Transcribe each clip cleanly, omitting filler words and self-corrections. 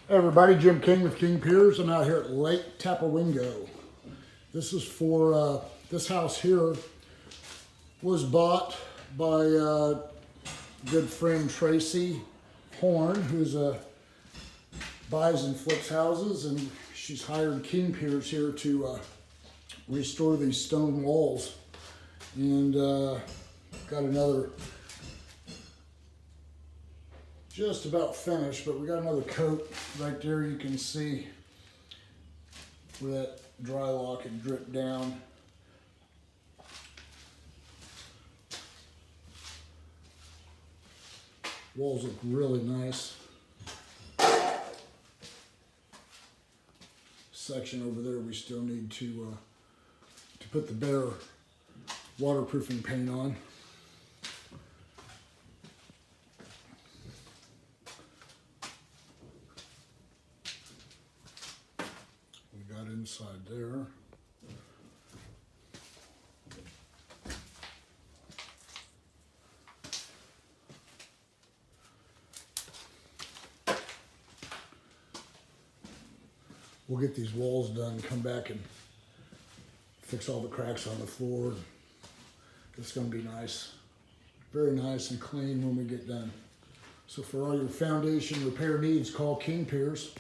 Hey everybody, Jim King with King Piers. I'm out here at Lake Tapawingo. This is for, this house here was bought by good friend Tracy Horn, who's buys and flips houses, and she's hired King Piers here to restore these stone walls. And got another just about finished, but we got another coat right there. You can see where that dry lock had dripped down. Walls look really nice. Section over there we still need to put the bare waterproofing paint on. We got inside there. We'll get these walls done, come back and fix all the cracks on the floor. It's going to be nice. Very nice and clean when we get done. So for all your foundation repair needs, call King Piers.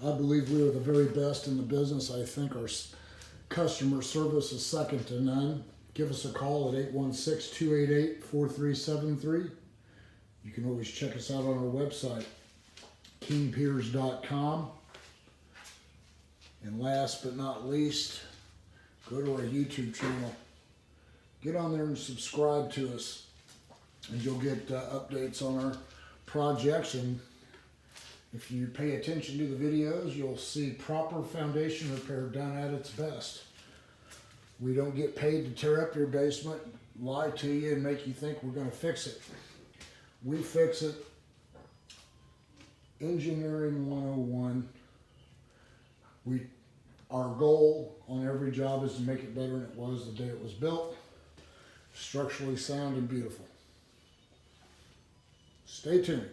I believe we are the very best in the business. I think our customer service is second to none. Give us a call at 816-288-4373. You can always check us out on our website, kingpiers.com. And last but not least, go to our YouTube channel. Get on there and subscribe to us, and you'll get updates on our projects. And if you pay attention to the videos, you'll see proper foundation repair done at its best. We don't get paid to tear up your basement, lie to you, and make you think we're going to fix it. We fix it. Engineering 101. Our goal on every job is to make it better than it was the day it was built. Structurally sound and beautiful. Stay tuned.